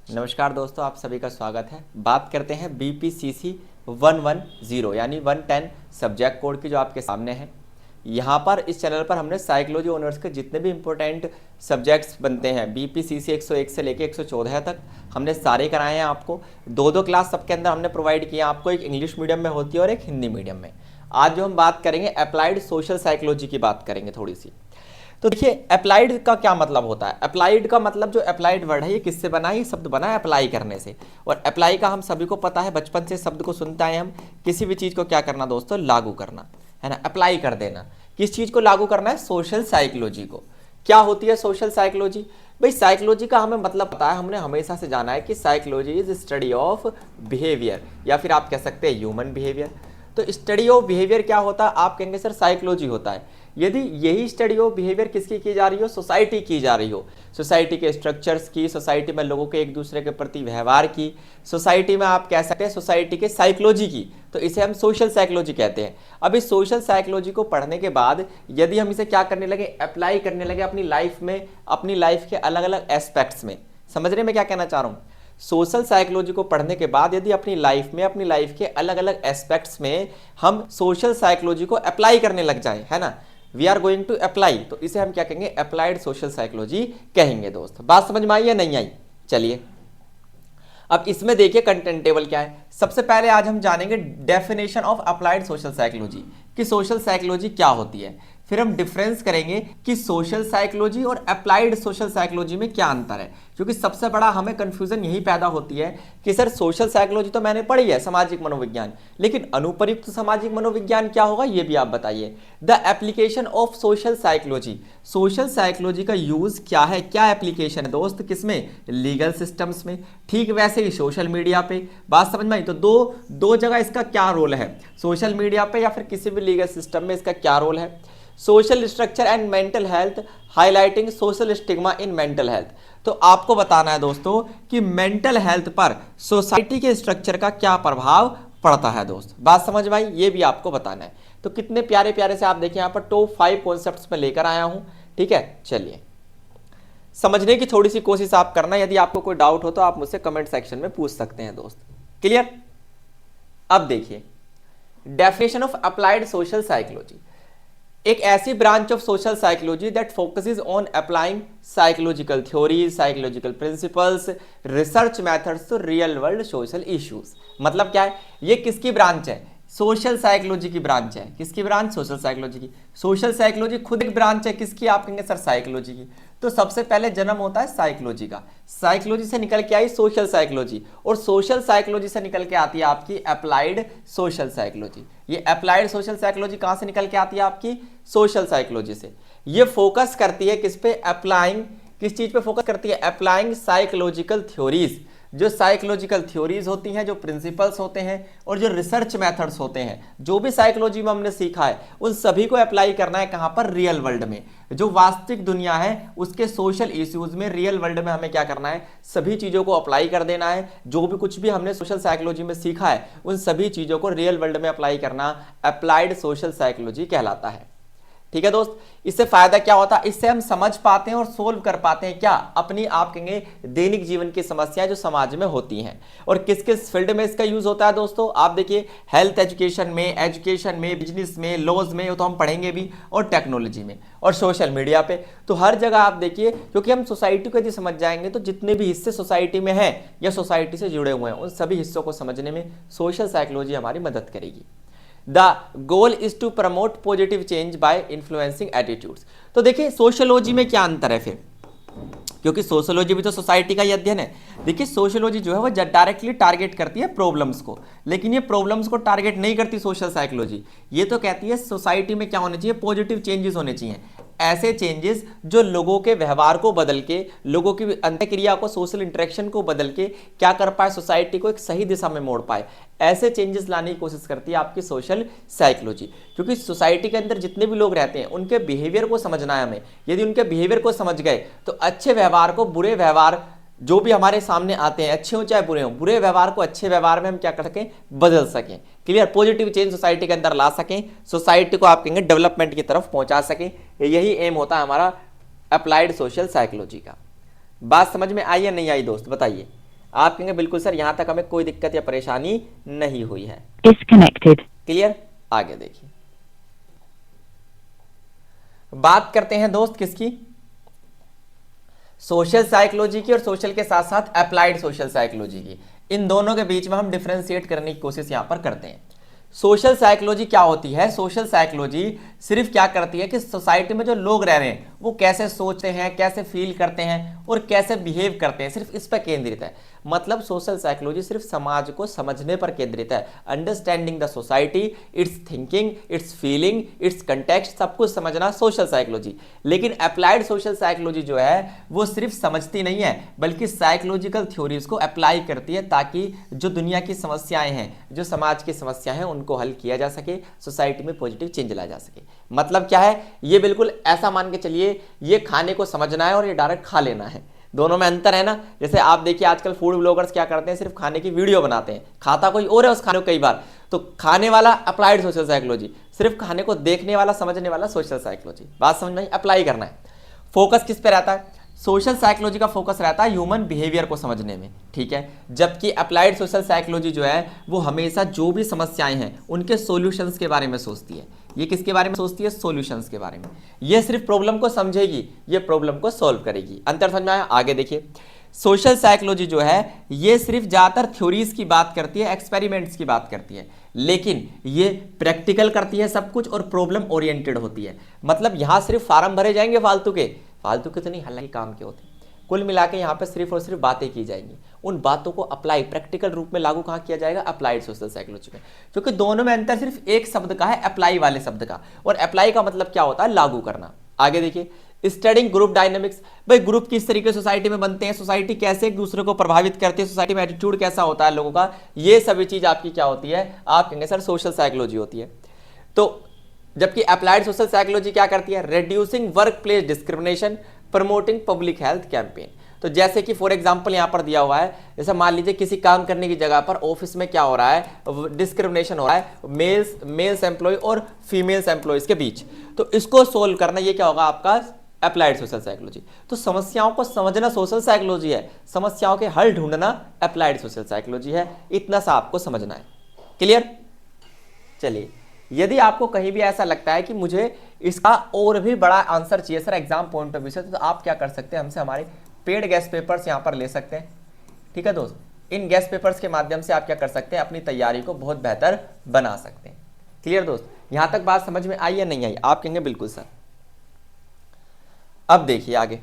नमस्कार दोस्तों, आप सभी का स्वागत है। बात करते हैं BPCC 110 यानी 110 सब्जेक्ट कोड की, जो आपके सामने है। यहाँ पर इस चैनल पर हमने साइकोलॉजी ऑनर्स के जितने भी इंपॉर्टेंट सब्जेक्ट्स बनते हैं BPCC 101 से लेके 114 तक हमने सारे कराए हैं। आपको दो दो क्लास सबके अंदर हमने प्रोवाइड किया आपको, एक इंग्लिश मीडियम में होती है और एक हिंदी मीडियम में। आज जो हम बात करेंगे अप्लाइड सोशल साइकोलॉजी की बात करेंगे थोड़ी सी। तो देखिए, अप्लाइड का क्या मतलब होता है। अप्लाइड का मतलब, जो अप्लाइड वर्ड है ये किससे बना है? ये शब्द बना है अप्लाई करने से। और अप्लाई का हम सभी को पता है, बचपन से शब्द को सुनते आए हम। किसी भी चीज़ को क्या करना दोस्तों? लागू करना, है ना, अप्लाई कर देना। किस चीज़ को लागू करना है? सोशल साइकोलॉजी को। क्या होती है सोशल साइकोलॉजी? भाई साइकोलॉजी का हमें मतलब पता है, हमने हमेशा से जाना है कि psychology is study of behaviour, या फिर आप कह सकते हैं ह्यूमन बिहेवियर। तो स्टडी ऑफ बिहेवियर क्या होता है? आप कहेंगे सर साइकोलॉजी होता है। यदि यही स्टडी ऑफ बिहेवियर किसकी की जा रही हो? सोसाइटी की जा रही हो। सोसाइटी के स्ट्रक्चर्स की, सोसाइटी में लोगों के एक दूसरे के प्रति व्यवहार की, सोसाइटी में आप कह सकते हैं सोसाइटी के साइकोलॉजी की, तो इसे हम सोशल साइकोलॉजी कहते हैं। अब इस सोशल साइकोलॉजी को पढ़ने के बाद यदि हम इसे क्या करने लगे? अप्लाई करने लगे अपनी लाइफ में, अपनी लाइफ के अलग अलग एस्पेक्ट्स में। समझ रहे मैं क्या कहना चाह रहा हूँ? सोशल साइकोलॉजी को पढ़ने के बाद यदि अपनी लाइफ में, अपनी लाइफ के अलग अलग एस्पेक्ट्स में हम सोशल साइकोलॉजी को अप्लाई करने लग जाए, है ना, we are going to apply, तो इसे हम क्या कहेंगे? अप्लाइड सोशल साइकोलॉजी कहेंगे। दोस्त बात समझ में आई या नहीं आई? चलिए अब इसमें देखिए कंटेंट टेबल क्या है। सबसे पहले आज हम जानेंगे definition of applied social psychology, कि सोशल साइकोलॉजी क्या होती है। फिर हम डिफरेंस करेंगे कि सोशल साइकोलॉजी और अप्लाइड सोशल साइकोलॉजी में क्या अंतर है, क्योंकि सबसे बड़ा हमें कंफ्यूजन यही पैदा होती है कि सर सोशल साइकोलॉजी तो मैंने पढ़ी है, सामाजिक मनोविज्ञान, लेकिन अनुप्रयुक्त सामाजिक मनोविज्ञान क्या होगा ये भी आप बताइए। The application of social psychology, social psychology का यूज क्या है, क्या एप्लीकेशन है दोस्त? किसमें? लीगल सिस्टम्स में। ठीक वैसे ही सोशल मीडिया पे। बात समझ में आई? तो दो जगह इसका क्या रोल है, सोशल मीडिया पे या फिर किसी भी लीगल सिस्टम में इसका क्या रोल है। Social structure and mental health, highlighting social stigma in mental health. तो आपको बताना है दोस्तों कि मेंटल हेल्थ पर सोसाइटी के स्ट्रक्चर का क्या प्रभाव पड़ता है। दोस्त बात समझ में आई? ये भी आपको बताना है। तो कितने प्यारे प्यारे से आप देखिए यहाँ पर टॉप 5 कॉन्सेप्ट्स में लेकर आया हूं। ठीक है, चलिए समझने की थोड़ी सी कोशिश आप करना। यदि आपको कोई डाउट हो तो आप मुझसे कमेंट सेक्शन में पूछ सकते हैं दोस्त। क्लियर? अब देखिए definition of applied social psychology, एक ऐसी branch of social psychology that focuses on applying psychological theories, psychological principles, research methods to real world social issues. मतलब क्या है? ये किसकी ब्रांच है? सोशल साइकोलॉजी की ब्रांच है। किसकी ब्रांच? सोशल साइकोलॉजी की। सोशल साइकोलॉजी खुद एक ब्रांच है किसकी? आप कहेंगे सर साइकोलॉजी की। तो सबसे पहले जन्म होता है साइकोलॉजी का, साइकोलॉजी से निकल के आई सोशल साइकोलॉजी, और सोशल साइकोलॉजी से निकल के आती है आपकी अप्लाइड सोशल साइकोलॉजी। ये अप्लाइड सोशल साइकोलॉजी कहां से निकल के आती है? आपकी सोशल साइकोलॉजी से। ये फोकस करती है किस पे? अप्लाइंग, किस चीज पे फोकस करती है? अप्लाइंग साइकोलॉजिकल थ्योरीज, जो साइकोलॉजिकल थ्योरीज होती हैं, जो प्रिंसिपल्स होते हैं और जो रिसर्च मेथड्स होते हैं, जो भी साइकोलॉजी में हमने सीखा है उन सभी को अप्लाई करना है कहां पर? रियल वर्ल्ड में। जो वास्तविक दुनिया है उसके सोशल इश्यूज में, रियल वर्ल्ड में हमें क्या करना है? सभी चीजों को अप्लाई कर देना है। जो भी कुछ भी हमने सोशल साइकोलॉजी में सीखा है उन सभी चीजों को रियल वर्ल्ड में अप्लाई करना अप्लाइड सोशल साइकोलॉजी कहलाता है। ठीक है दोस्त, इससे फायदा क्या होता है? इससे हम समझ पाते हैं और सोल्व कर पाते हैं क्या? अपनी आप कहेंगे दैनिक जीवन की समस्याएं जो समाज में होती हैं। और किस किस फील्ड में इसका यूज होता है दोस्तों? आप देखिए हेल्थ एजुकेशन में, बिजनेस में, लॉज में, ये तो हम पढ़ेंगे भी, और टेक्नोलॉजी में, और सोशल मीडिया पे। तो हर जगह आप देखिए, क्योंकि हम सोसाइटी को यदि समझ जाएंगे तो जितने भी हिस्से सोसाइटी में हैं या सोसाइटी से जुड़े हुए हैं उन सभी हिस्सों को समझने में सोशल साइकोलॉजी हमारी मदद करेगी। The goal is to promote positive change by influencing attitudes. तो देखिए सोशियोलॉजी में क्या अंतर है फिर, क्योंकि सोशियोलॉजी भी तो सोसाइटी का ही अध्ययन है। देखिए सोशियोलॉजी जो है वो डायरेक्टली टारगेट करती है प्रॉब्लम्स को, लेकिन ये प्रॉब्लम्स को टारगेट नहीं करती सोशल साइकोलॉजी। ये तो कहती है सोसाइटी में क्या होने चाहिए? पॉजिटिव चेंजेस होने चाहिए, ऐसे चेंजेस जो लोगों के व्यवहार को बदल के, लोगों की अंतःक्रिया को, सोशल इंटरेक्शन को बदल के क्या कर पाए? सोसाइटी को एक सही दिशा में मोड़ पाए। ऐसे चेंजेस लाने की कोशिश करती है आपकी सोशल साइकोलॉजी, क्योंकि सोसाइटी के अंदर जितने भी लोग रहते हैं उनके बिहेवियर को समझना है हमें। यदि उनके बिहेवियर को समझ गए तो अच्छे व्यवहार को, बुरे व्यवहार जो भी हमारे सामने आते हैं, अच्छे हो चाहे बुरे हो, बुरे व्यवहार को अच्छे व्यवहार में हम क्या कर सकें? बदल सकें। क्लियर? पॉजिटिव चेंज सोसाइटी के अंदर ला सकें, सोसाइटी को आप कहेंगे डेवलपमेंट की तरफ पहुंचा सकें। यही एम होता है हमारा अप्लाइड सोशल साइकोलॉजी का। बात समझ में आई या नहीं आई दोस्त? बताइए। आप कहेंगे बिल्कुल सर, यहां तक हमें कोई दिक्कत या परेशानी नहीं हुई है। Disconnected. क्लियर? आगे देखिए, बात करते हैं दोस्त किसकी, सोशल साइकोलॉजी की और सोशल के साथ साथ अप्लाइड सोशल साइकोलॉजी की। इन दोनों के बीच में हम डिफरेंशिएट करने की कोशिश यहां पर करते हैं। सोशल साइकोलॉजी क्या होती है? सोशल साइकोलॉजी सिर्फ क्या करती है कि सोसाइटी में जो लोग रह रहे हैं वो कैसे सोचते हैं, कैसे फील करते हैं और कैसे बिहेव करते हैं, सिर्फ इस पर केंद्रित है। मतलब सोशल साइकोलॉजी सिर्फ समाज को समझने पर केंद्रित है, understanding the society, it's thinking, it's feeling, it's context, सब कुछ समझना सोशल साइकोलॉजी। लेकिन अप्लाइड सोशल साइकोलॉजी जो है वो सिर्फ समझती नहीं है बल्कि साइकोलॉजिकल थ्योरीज को अप्लाई करती है ताकि जो दुनिया की समस्याएं हैं, जो समाज की समस्याएं हैं, उनको हल किया जा सके, सोसाइटी में पॉजिटिव चेंज लाया जा सके। मतलब क्या है, ये बिल्कुल ऐसा मान के चलिए ये खाने को समझना है और ये डायरेक्ट खा लेना है, दोनों में अंतर है ना। जैसे आप देखिए आजकल फूड ब्लॉगर्स क्या करते हैं, सिर्फ खाने की वीडियो बनाते हैं, खाता कोई और है उस खाने को कई बार। तो खाने वाला अप्लाइड सोशल साइकोलॉजी, सिर्फ खाने को देखने वाला समझने वाला सोशल साइकोलॉजी। बात समझ में, अप्लाई करना है। फोकस किस पे रहता है? सोशल साइकोलॉजी का फोकस रहता है ह्यूमन बिहेवियर को समझने में, ठीक है। जबकि अप्लाइड सोशल साइकोलॉजी जो है वो हमेशा जो भी समस्याएं हैं उनके सॉल्यूशंस के बारे में सोचती है। ये किसके बारे में सोचती है? सॉल्यूशंस के बारे में। ये सिर्फ प्रॉब्लम को समझेगी, ये प्रॉब्लम को सॉल्व करेगी। अंतर समझ में आया? आगे देखिए, सोशल साइकोलॉजी जो है ये सिर्फ ज्यादातर थ्योरीज की बात करती है, एक्सपेरिमेंट्स की बात करती है, लेकिन ये प्रैक्टिकल करती है सब कुछ और प्रॉब्लम ओरिएंटेड होती है। मतलब यहां सिर्फ फार्म भरे जाएंगे फालतू के तो नहीं, हालांकि काम के होते हैं। कुल मिला के यहाँ पे सिर्फ और सिर्फ बातें की जाएंगी, उन बातों को अप्लाई प्रैक्टिकल रूप में लागू कहाँ किया जाएगा? अप्लाइड सोशल साइकोलॉजी में। क्योंकि दोनों में अंतर सिर्फ एक शब्द का है, अप्लाई वाले शब्द का, और अप्लाई का मतलब क्या होता है? लागू करना। आगे देखिए, स्टडिंग ग्रुप डायनामिक्स। भाई ग्रुप किस तरीके से सोसाइटी में बनते हैं, सोसाइटी कैसे एक दूसरे को प्रभावित करती है, सोसाइटी में एटीट्यूड कैसा होता है लोगों का, ये सभी चीज आपकी क्या होती है? आप कहेंगे सर सोशल साइकोलॉजी होती है। तो जबकि अप्लाइड सोशल साइकोलॉजी क्या करती है? Reducing work place discrimination, promoting public health campaign. तो जैसे कि फॉर एग्जांपल यहां पर दिया हुआ है, जैसे मान लीजिए किसी काम करने की जगह पर ऑफिस में क्या हो रहा है? डिस्क्रिमिनेशन हो रहा है मेल्स एम्प्लॉय और फीमेल्स एम्प्लॉयज के बीच। तो इसको सोल्व करना ये क्या होगा? आपका अप्लाइड सोशल साइकोलॉजी। तो समस्याओं को समझना सोशल साइकोलॉजी है, समस्याओं के हल ढूंढना अप्लाइड सोशल साइकोलॉजी है। इतना सा आपको समझना है। क्लियर? चलिए, यदि आपको कहीं भी ऐसा लगता है कि मुझे इसका और भी बड़ा आंसर चाहिए sir exam point of view से, तो आप क्या कर सकते हैं? हमसे हमारे पेड गेस्ट पेपर्स यहां पर ले सकते हैं, ठीक है दोस्त। इन गेस्ट पेपर्स के माध्यम से आप क्या कर सकते हैं? अपनी तैयारी को बहुत बेहतर बना सकते हैं। क्लियर दोस्त? यहां तक बात समझ में आई या नहीं आई? आप कहेंगे बिल्कुल सर। अब देखिए आगे,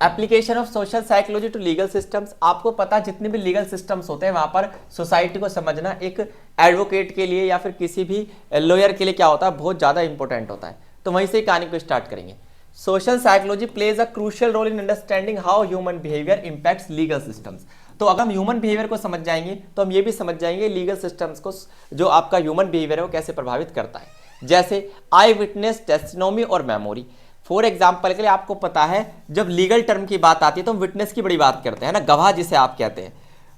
application of social psychology to legal systems. आपको पता जितने भी लीगल सिस्टम्स होते हैं वहां पर सोसाइटी को समझना एक एडवोकेट के लिए या फिर किसी भी लॉयर के लिए क्या होता है? बहुत ज्यादा इंपॉर्टेंट होता है। तो वहीं से कहानी को स्टार्ट करेंगे। Social psychology plays a crucial role in understanding how human behaviour impacts legal systems. तो अगर हम ह्यूमन बिहेवियर को समझ जाएंगे तो हम ये भी समझ जाएंगे लीगल सिस्टम्स को, जो आपका ह्यूमन बिहेवियर है वो कैसे प्रभावित करता है। जैसे आई विटनेस, टेस्टिमोनी और मेमोरी। फॉर एग्जाम्पल के लिए आपको पता है जब लीगल टर्म की बात आती है तो हम विटनेस की बड़ी बात करते हैं ना, गवाह जिसे आप कहते हैं।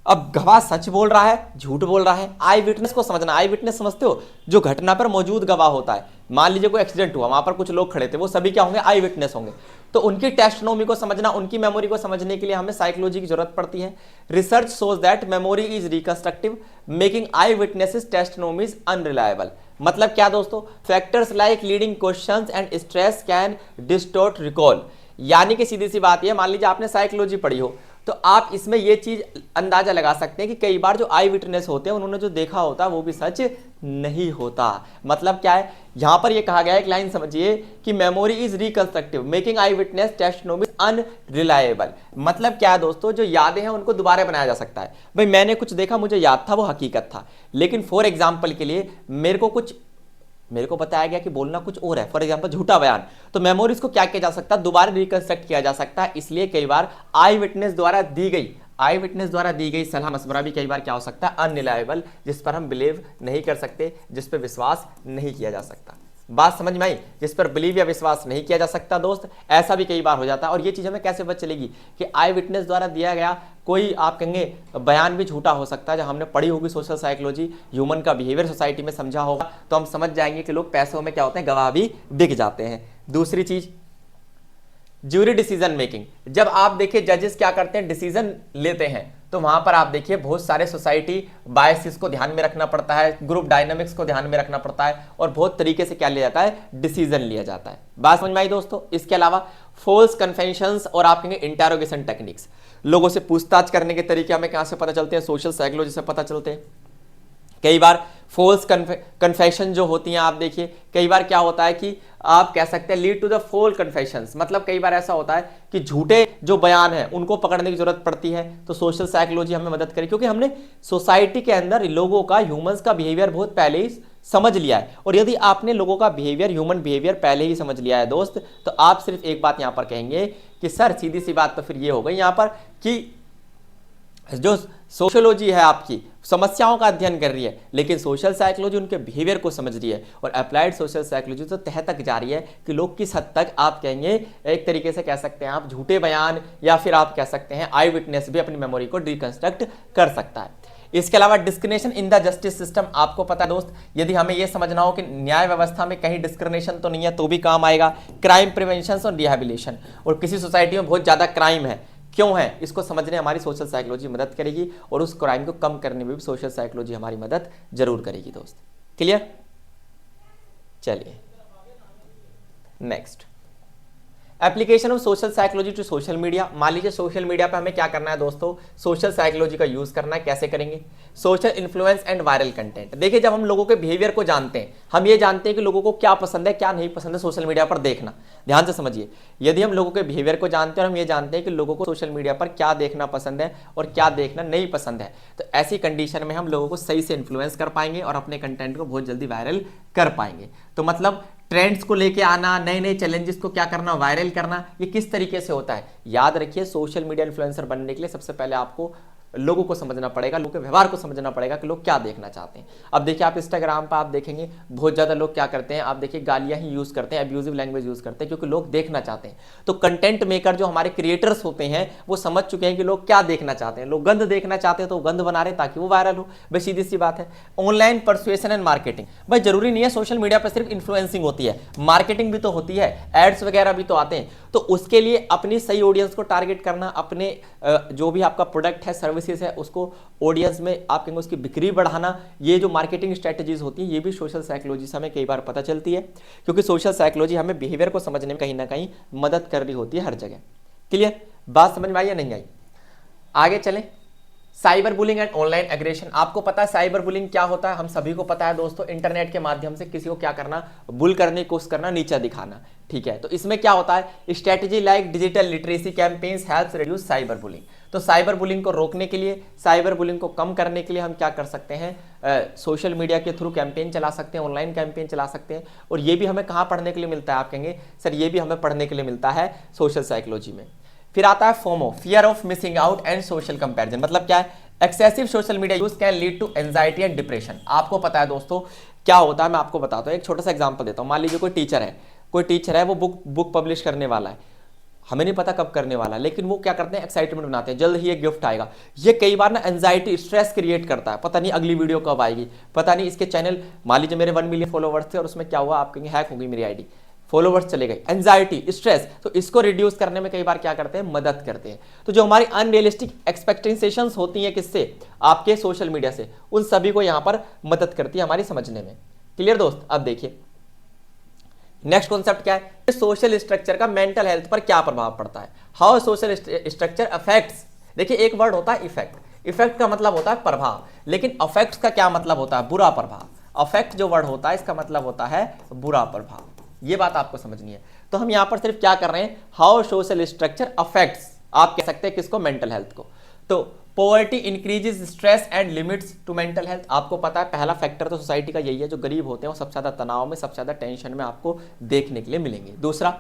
अब गवाह सच बोल रहा है, झूठ बोल रहा है। आई विटनेस को समझना, आई विटनेस समझते हो? जो घटना पर मौजूद गवाह होता है। मान लीजिए कोई एक्सीडेंट हुआ, वहां पर कुछ लोग खड़े थे, वो सभी क्या होंगे? आई विटनेस होंगे। तो उनकी टेस्टिमोनी को समझना, उनकी मेमोरी को समझने के लिए हमें साइकोलॉजी की जरूरत पड़ती है। Research shows that memory is reconstructive, making I witnesses testimonies unreliable. मतलब क्या दोस्तों? Factors like leading questions and stress can distort recall. यानी कि सीधी सी बात है, मान लीजिए आपने साइकोलॉजी पढ़ी हो तो आप इसमें यह चीज अंदाजा लगा सकते हैं कि कई बार जो आई विटनेस होते हैं उन्होंने जो देखा होता है वो भी सच नहीं होता। मतलब क्या है? यहां पर यह कहा गया है, एक लाइन समझिए कि memory is reconstructive, making I witness testimony unreliable. मतलब क्या है दोस्तों? जो यादें हैं उनको दोबारा बनाया जा सकता है। भाई मैंने कुछ देखा, मुझे याद था, वो हकीकत था, लेकिन फॉर एग्जाम्पल के लिए मेरे को बताया गया कि बोलना कुछ और है, फॉर एग्जांपल झूठा बयान। तो मेमोरीज को क्या किया जा सकता है? दोबारा रिकंस्ट्रक्ट किया जा सकता है। इसलिए कई बार आई विटनेस द्वारा दी गई सलाह मशवरा भी कई बार क्या हो सकता है? अनरिलायबल, जिस पर हम बिलीव नहीं कर सकते, जिस पर विश्वास नहीं किया जा सकता। बात समझ में आई? जिस पर बिलीव या विश्वास नहीं किया जा सकता दोस्त, ऐसा भी कई बार हो जाता है। और ये चीज हमें कैसे पता चलेगी कि आई विटनेस द्वारा दिया गया कोई, आप कहेंगे बयान भी झूठा हो सकता है। जब हमने पढ़ी होगी सोशल साइकोलॉजी, ह्यूमन का बिहेवियर सोसाइटी में समझा होगा, तो हम समझ जाएंगे कि लोग पैसों में क्या होते हैं? गवाह भी बिक जाते हैं। दूसरी चीज, ज्यूरी डिसीजन मेकिंग, जब आप देखिए जजेस क्या करते हैं, डिसीजन लेते हैं, तो वहां पर आप देखिए बहुत सारे सोसाइटी बायसेस को ध्यान में रखना पड़ता है, ग्रुप डायनामिक्स को ध्यान में रखना पड़ता है, और बहुत तरीके से क्या लिया जाता है, डिसीजन लिया जाता है। बात समझ में आई दोस्तों। इसके अलावा फोल्स कन्फेशंस और आप कहेंगे इंटेरोगेशन टेक्निक्स, लोगों से पूछताछ करने के तरीके हमें कहां से पता चलते हैं, सोशल साइकोलॉजी से पता चलते हैं। कई बार फोल्स कन्फेशन जो होती हैं, आप देखिए कई बार क्या होता है कि आप कह सकते हैं लीड टू द फोल कन्फेशंस, मतलब कई बार ऐसा होता है कि झूठे जो बयान है उनको पकड़ने की जरूरत पड़ती है, तो सोशल साइकोलॉजी हमें मदद करे, क्योंकि हमने सोसाइटी के अंदर लोगों का, ह्यूमंस का बिहेवियर बहुत पहले ही समझ लिया है। और यदि आपने लोगों का बिहेवियर, ह्यूमन बिहेवियर पहले ही समझ लिया है दोस्त, तो आप सिर्फ एक बात यहां पर कहेंगे कि सर सीधी सी बात तो फिर ये हो गई यहां पर कि जो सोशियोलॉजी है आपकी समस्याओं का अध्ययन कर रही है, लेकिन सोशल साइकोलॉजी उनके बिहेवियर को समझ रही है, और अप्लाइड सोशल साइकोलॉजी तो तह तक जा रही है कि लोग किस हद तक, आप कहेंगे एक तरीके से कह सकते हैं आप, झूठे बयान या फिर आप कह सकते हैं आई विटनेस भी अपनी मेमोरी को रिकंस्ट्रक्ट कर सकता है। इसके अलावा discrimination in the justice system, आपको पता है दोस्त, यदि हमें यह समझना हो कि न्याय व्यवस्था में कहीं डिस्क्रिमिनेशन तो नहीं है तो भी काम आएगा। क्राइम प्रिवेंशन और रिहेबिलिटेशन, और किसी सोसाइटी में बहुत ज्यादा क्राइम है, क्यों है, इसको समझने हमारी सोशल साइकोलॉजी मदद करेगी, और उस क्राइम को कम करने में भी सोशल साइकोलॉजी हमारी मदद जरूर करेगी दोस्त। क्लियर? चलिए next, application of social psychology to social media. मान लीजिए सोशल मीडिया पे हमें क्या करना है दोस्तों, सोशल साइकोलॉजी का यूज करना है। कैसे करेंगे? Social influence and viral content. देखिए जब हम लोगों के बिहेवियर को जानते हैं, हम ये जानते हैं कि लोगों को क्या पसंद है क्या नहीं पसंद है सोशल मीडिया पर देखना। ध्यान से समझिए, यदि हम लोगों के बिहेवियर को जानते हैं और हम ये जानते हैं कि लोगों को सोशल मीडिया पर क्या देखना पसंद है और क्या देखना नहीं पसंद है, तो ऐसी कंडीशन में हम लोगों को सही से इन्फ्लुएंस कर पाएंगे और अपने कंटेंट को बहुत जल्दी वायरल कर पाएंगे। तो मतलब ट्रेंड्स को लेके आना, नए नए चैलेंजेस को क्या करना, वायरल करना, ये किस तरीके से होता है? याद रखिए, सोशल मीडिया इन्फ्लुएंसर बनने के लिए सबसे पहले आपको लोगों को समझना पड़ेगा, लोगों के व्यवहार को समझना पड़ेगा कि लोग क्या देखना चाहते हैं। अब देखिए आप इंस्टाग्राम पर आप देखेंगे बहुत ज्यादा लोग क्या करते हैं, आप देखिए गालियां ही यूज करते हैं, अब्यूजिव लैंग्वेज यूज करते हैं, क्योंकि लोग देखना चाहते हैं। तो कंटेंट मेकर जो हमारे क्रिएटर्स होते हैं वो समझ चुके हैं कि लोग क्या देखना चाहते हैं। लोग गंद देखना चाहते हैं तो गंद बना रहे ताकि वो वायरल हो। भाई सीधी सी बात है। ऑनलाइन परसुएशन एंड मार्केटिंग, भाई जरूरी नहीं है सोशल मीडिया पर सिर्फ इन्फ्लुएंसिंग होती है, मार्केटिंग भी तो होती है, एड्स वगैरह भी तो आते हैं। तो उसके लिए अपनी सही ऑडियंस को टारगेट करना, अपने जो भी आपका प्रोडक्ट है, सर्विसेज है, उसको ऑडियंस में आप कहेंगे उसकी बिक्री बढ़ाना, ये जो मार्केटिंग स्ट्रेटजीज होती हैं ये भी सोशल साइकोलॉजी से हमें कई बार पता चलती है, क्योंकि सोशल साइकोलॉजी हमें बिहेवियर को समझने में कहीं ना कहीं मदद कर रही होती है हर जगह। क्लियर? बात समझ में आई या नहीं आई? आगे चलें। Cyber bullying and online aggression. आपको पता है साइबर बुलिंग क्या होता है? हम सभी को पता है दोस्तों, इंटरनेट के माध्यम से किसी को क्या करना, बुल करने की कोशिश करना, नीचा दिखाना। ठीक है, तो इसमें क्या होता है, strategy like digital literacy campaigns helps reduce cyber bullying. तो साइबर बुलिंग को रोकने के लिए, साइबर बुलिंग को कम करने के लिए हम क्या कर सकते हैं, सोशल मीडिया के थ्रू कैंपेन चला सकते हैं, ऑनलाइन कैंपेन चला सकते हैं। और ये भी हमें कहाँ पढ़ने के लिए मिलता है? आप कहेंगे सर ये भी हमें पढ़ने के लिए मिलता है सोशल साइकोलॉजी में। फिर आता है FOMO, fear of missing out and social comparison. मतलब क्या है? Excessive social media use can lead to anxiety and depression. आपको पता है दोस्तों क्या होता है, मैं आपको बताता हूँ, एक छोटा सा एग्जांपल देता हूँ। मान लीजिए कोई टीचर है, वो बुक पब्लिश करने वाला है, हमें नहीं पता कब करने वाला है, लेकिन वो क्या करते हैं, एक्साइटमेंट बनाते हैं, जल्द ही एक गिफ्ट आएगा। ये कई बार ना एंजाइटी, स्ट्रेस क्रिएट करता है, पता नहीं अगली वीडियो कब आएगी, पता नहीं इसके चैनल, मान लीजिए मेरे 1 मिलियन फॉलोवर्स थे और उसमें क्या हुआ, आप कहेंगे हैक हो गई मेरी आईडी, फॉलोवर्स चले गए, एंजाइटी, स्ट्रेस। तो इसको रिड्यूस करने में कई बार क्या करते हैं, मदद करते हैं। तो जो हमारी अनरियलिस्टिक एक्सपेक्टेशंस होती हैं किससे, आपके सोशल मीडिया से, उन सभी को यहां पर मदद करती है हमारी समझने में। क्लियर दोस्त? अब देखिए नेक्स्ट कॉन्सेप्ट क्या है, सोशल स्ट्रक्चर का मेंटल हेल्थ पर क्या प्रभाव पड़ता है, हाउ सोशल स्ट्रक्चर अफेक्ट्स। देखिए एक वर्ड होता है इफेक्ट, इफेक्ट का मतलब होता है प्रभाव, लेकिन अफेक्ट्स का क्या मतलब होता है, बुरा प्रभाव। अफेक्ट जो वर्ड होता है इसका मतलब होता है बुरा प्रभाव, ये बात आपको समझनी है। तो हम यहां पर सिर्फ क्या कर रहे हैं, हाउ सोशल स्ट्रक्चर अफेक्ट्स, आप कह सकते हैं किसको, मेंटल हेल्थ को। तो poverty increases stress and limits to mental health. आपको पता है पहला फैक्टर तो सोसाइटी का यही है, जो गरीब होते हैं वो सबसे ज्यादा तनाव में, सबसे ज्यादा टेंशन में आपको देखने के लिए मिलेंगे। दूसरा,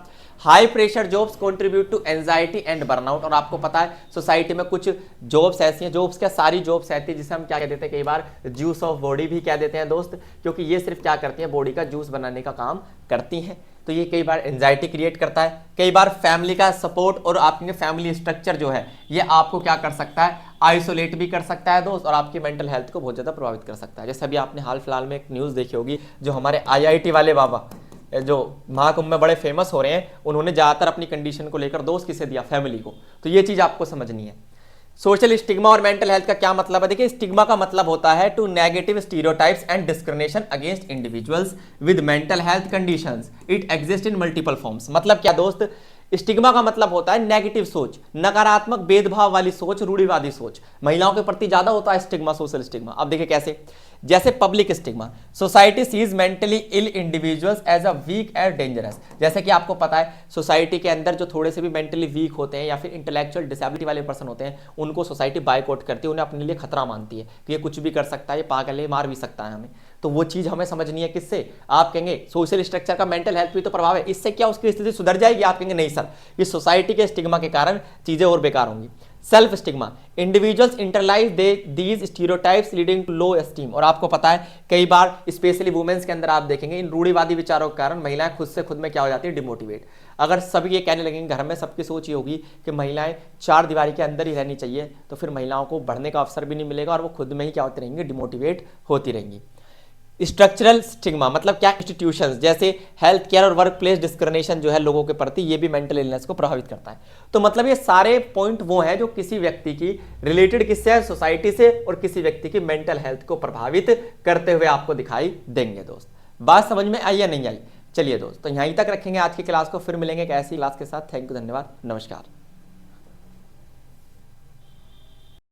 high pressure jobs contribute to anxiety and burnout. और आपको पता है सोसाइटी में कुछ जॉब्स ऐसी हैं, जॉब्स क्या सारी जॉब्स ऐसी हैं जिसे हम क्या कह देते हैं, कई बार जूस ऑफ बॉडी भी कह देते हैं दोस्त, क्योंकि ये सिर्फ क्या करती हैं, बॉडी का जूस बनाने का काम करती हैं। तो ये कई बार एंजाइटी क्रिएट करता है। कई बार फैमिली का सपोर्ट और आपके फैमिली स्ट्रक्चर जो है ये आपको क्या कर सकता है, आइसोलेट भी कर सकता है दोस्त, और आपकी मेंटल हेल्थ को बहुत ज़्यादा प्रभावित कर सकता है। जैसे अभी आपने हाल फिलहाल में एक न्यूज़ देखी होगी, जो हमारे IIT वाले बाबा जो महाकुंभ में बड़े फेमस हो रहे हैं, उन्होंने ज़्यादातर अपनी कंडीशन को लेकर दोष किसे दिया, फैमिली को। तो ये चीज़ आपको समझनी है। सोशल स्टिग्मा और मेंटल हेल्थ का क्या मतलब है? देखिए, स्टिग्मा का मतलब होता है to negative stereotypes and discrimination against individuals with mental health conditions, it exist in multiple forms. मतलब क्या दोस्त, स्टिग्मा का मतलब होता है नेगेटिव सोच, नकारात्मक भेदभाव वाली सोच, रूढ़िवादी सोच। महिलाओं के प्रति ज्यादा होता है स्टिग्मा, सोशल स्टिग्मा। अब देखिए कैसे, जैसे public stigma, society sees mentally ill individuals as a weak and dangerous. जैसे कि आपको पता है, सोसाइटी के अंदर जो थोड़े से भी मेंटली वीक होते हैं या फिर इंटेलेक्चुअल डिसेबिलिटी वाले पर्सन होते हैं, उनको सोसाइटी बायकॉट करती है, उन्हें अपने लिए खतरा मानती है कि ये कुछ भी कर सकता है, ये पागल है, मार भी सकता है हमें। तो वो चीज हमें समझनी है किससे? आप कहेंगे सोशल स्ट्रक्चर का मेंटल हेल्थ भी तो प्रभाव है, इससे क्या उसकी स्थिति सुधर जाएगी? आप कहेंगे नहीं सर, इस सोसाइटी के स्टिग्मा के कारण चीजें और बेकार होंगी। Self stigma, individuals internalise these stereotypes leading to low esteem. और आपको पता है कई बार स्पेशली वुमेन्स के अंदर आप देखेंगे इन रूढ़िवादी विचारों के कारण महिलाएं खुद में क्या हो जाती है, डिमोटिवेट। अगर सब ये कहने लगेंगे, घर में सबकी सोच ये होगी कि महिलाएं चार दीवारी के अंदर ही रहनी चाहिए, तो फिर महिलाओं को बढ़ने का अवसर भी नहीं मिलेगा और वो खुद में ही क्या होती रहेंगी, डिमोटिवेट होती रहेंगी। स्ट्रक्चरल स्टिग्मा मतलब क्या, इंस्टीट्यूशंस जैसे हेल्थ केयर और वर्क प्लेस डिस्क्रिमिनेशन जो है लोगों के प्रति, ये भी मेंटल इलनेस को प्रभावित करता है। तो मतलब ये सारे पॉइंट वो हैं जो किसी व्यक्ति की रिलेटेड किससे है, सोसाइटी से, और किसी व्यक्ति की मेंटल हेल्थ को प्रभावित करते हुए आपको दिखाई देंगे। दोस्त बात समझ में आई या नहीं आई? चलिए दोस्त, तो यहीं तक रखेंगे आज की क्लास को, फिर मिलेंगे एक ऐसी क्लास के साथ। थैंक यू, धन्यवाद, नमस्कार।